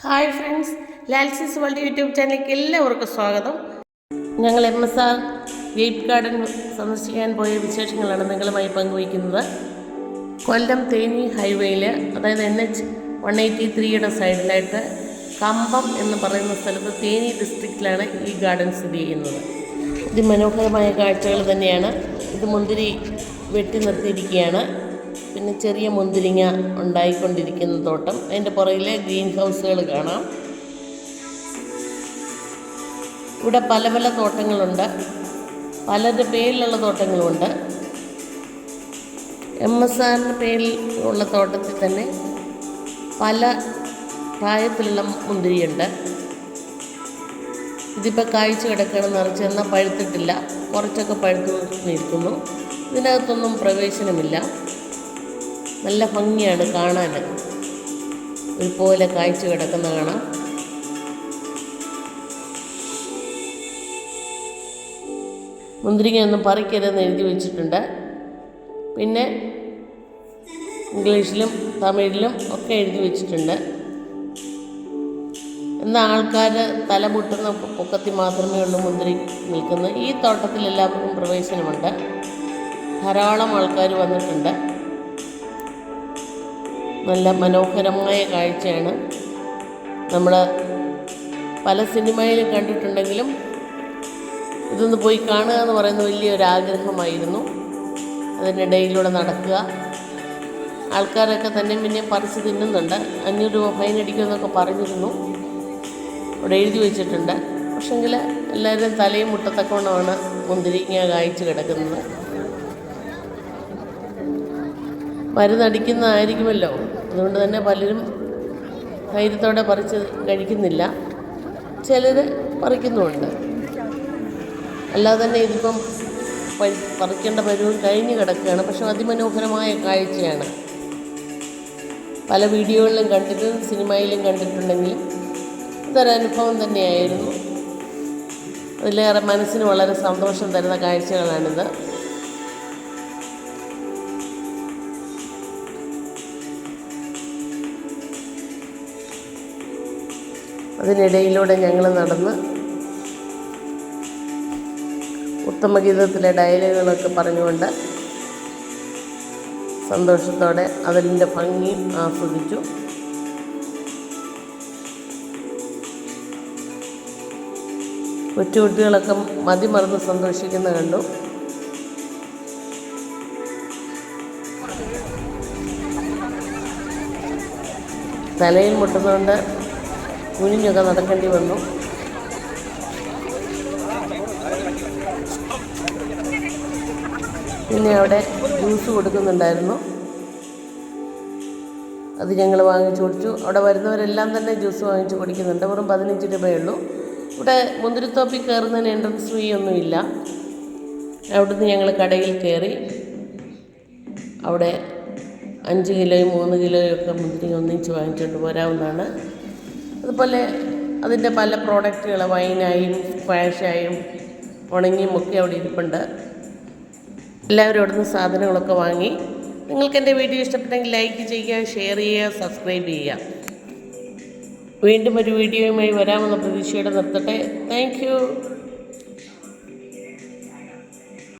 Hi friends, ലാൽസീസ് world YouTube ചാനലിലേക്ക് എല്ലാവർക്കും സ്വാഗതം. ഞങ്ങൾ MSR ഗേറ്റ് ഗാർഡൻ സന്ദർശിക്കാൻ പോയ വിശേഷങ്ങളാണ് നിങ്ങളുമായി പങ്കുവയ്ക്കുന്നത്. കൊല്ലം തേനി ഹൈവേയിൽ, അതായത് NH-183യുടെ സൈഡിലായിട്ട് കമ്പം എന്ന് പറയുന്ന സ്ഥലത്ത് തേനി ഡിസ്ട്രിക്റ്റിലാണ് ഈ ഗാർഡൻ സ്ഥിതി ചെയ്യുന്നത്. അതിമനോഹരമായ കാഴ്ചകൾ തന്നെയാണ്. ഇത് മുന്തിരി വെട്ടി നിർത്തിയിരിക്കുകയാണ്. പിന്നെ ചെറിയ മുന്തിരിങ്ങ ഉണ്ടായിക്കൊണ്ടിരിക്കുന്ന തോട്ടം, അതിൻ്റെ പുറകിലെ ഗ്രീൻ ഹൗസുകൾ കാണാം. ഇവിടെ പല പല തോട്ടങ്ങളുണ്ട്, പലരുടെ പേരിലുള്ള തോട്ടങ്ങളുമുണ്ട്. MSRൻ്റെ പേരിൽ ഉള്ള തോട്ടത്തിൽ തന്നെ പല പ്രായത്തിലുള്ള മുന്തിരിയുണ്ട്. ഇതിപ്പോൾ കായ്ച്ചു കിടക്കുകയാണ്, നിറച്ച് എന്നാൽ പഴുത്തിട്ടില്ല, കുറച്ചൊക്കെ പഴുത്തു നിൽക്കുന്നു. ഇതിനകത്തൊന്നും പ്രവേശനമില്ല. നല്ല ഭംഗിയാണ് കാണാൻ, ഒരുപോലെ കായ്ച്ചു കിടക്കുന്ന കാണാം. മുന്തിരിങ്ങയൊന്നും പറിക്കരുതെന്ന് എഴുതി വെച്ചിട്ടുണ്ട്. പിന്നെ ഇംഗ്ലീഷിലും തമിഴിലും ഒക്കെ എഴുതി വെച്ചിട്ടുണ്ട്. എന്നാൽ ആൾക്കാർ തലമുട്ടുന്ന പൊക്കത്തിൽ മാത്രമേ ഉള്ളൂ മുന്തിരി നിൽക്കുന്നത്. ഈ തോട്ടത്തിൽ എല്ലാവർക്കും പ്രവേശനമുണ്ട്. ധാരാളം ആൾക്കാർ വന്നിട്ടുണ്ട്. നല്ല മനോഹരമായ കാഴ്ചയാണ്. നമ്മൾ പല സിനിമയിലും കണ്ടിട്ടുണ്ടെങ്കിലും ഇതൊന്ന് പോയി കാണുക എന്ന് പറയുന്നത് വലിയൊരാഗ്രഹമായിരുന്നു. അതിനിടയിലൂടെ നടക്കുക, ആൾക്കാരൊക്കെ തന്നെ പിന്നെ പറിച്ച് തിന്നുന്നുണ്ട്. 500 രൂപ ഫൈൻ അടിക്കുമെന്നൊക്കെ പറഞ്ഞിരുന്നു, അവിടെ എഴുതി വെച്ചിട്ടുണ്ട്. പക്ഷെങ്കിൽ എല്ലാവരും തലയും മുട്ടത്തക്കവണ്ണമാണ് മുന്തിരിങ്ങ കായ്ച്ച് കിടക്കുന്നത്. മരുന്നടിക്കുന്നതായിരിക്കുമല്ലോ, അതുകൊണ്ട് തന്നെ പലരും ധൈര്യത്തോടെ പറിച്ച് കഴിക്കുന്നില്ല, ചിലർ പറിക്കുന്നുമുണ്ട്. അല്ലാതെ തന്നെ ഇതിപ്പം പറിക്കേണ്ട പരുവം കഴിഞ്ഞ് കിടക്കുകയാണ്. പക്ഷെ അതിമനോഹരമായ കാഴ്ചയാണ്. പല വീഡിയോകളിലും കണ്ടിട്ടും സിനിമയിലും കണ്ടിട്ടുണ്ടെങ്കിലും ഇതൊരനുഭവം തന്നെയായിരുന്നു. അതിലേറെ മനസ്സിന് വളരെ സന്തോഷം തരുന്ന കാഴ്ചകളാണിത്. അതിനിടയിലൂടെ ഞങ്ങൾ നടന്ന് ഉത്തമഗീതത്തിലെ ഡയലോഗുകളൊക്കെ പറഞ്ഞുകൊണ്ട് സന്തോഷത്തോടെ അതിൻ്റെ ഭംഗി ആസ്വദിച്ചു. കൊച്ചുകുട്ടികളൊക്കെ മതിമറന്ന് സന്തോഷിക്കുന്ന കണ്ടു. തലയിൽ മുട്ടുന്നതുകൊണ്ട് കുനിഞ്ഞൊക്കെ നടക്കേണ്ടി വന്നു. പിന്നെ അവിടെ ജ്യൂസ് കൊടുക്കുന്നുണ്ടായിരുന്നു, അത് ഞങ്ങൾ വാങ്ങിച്ചു കുടിച്ചു. അവിടെ വരുന്നവരെല്ലാം തന്നെ ജ്യൂസ് വാങ്ങിച്ച് കുടിക്കുന്നുണ്ട്. വെറും 15 രൂപയുള്ളൂ. ഇവിടെ മുന്തിരിത്തോപ്പിൽ കയറുന്നതിന് എൻട്രൻസ് ഫീ ഒന്നുമില്ല. അവിടുന്ന് ഞങ്ങൾ കടയിൽ കയറി. അവിടെ 5 കിലോയും 3 കിലോയും ഒക്കെ മുന്തിരി ഒന്നിച്ച് വാങ്ങിച്ചുകൊണ്ട് പോരാവുന്നതാണ്. അതുപോലെ അതിൻ്റെ പല പ്രോഡക്റ്റുകൾ, വൈനായും സ്ക്വാഷായും ഉണങ്ങിയും ഒക്കെ അവിടെ ഇരിപ്പുണ്ട്. എല്ലാവരും അവിടെ നിന്ന് സാധനങ്ങളൊക്കെ വാങ്ങി. നിങ്ങൾക്ക് എൻ്റെ വീഡിയോ ഇഷ്ടപ്പെട്ടെങ്കിൽ ലൈക്ക് ചെയ്യുക, ഷെയർ ചെയ്യുക, സബ്സ്ക്രൈബ് ചെയ്യുക. വീണ്ടും ഒരു വീഡിയോയുമായി വരാമെന്ന പ്രതീക്ഷയോടെ നിർത്തട്ടെ. Thank you.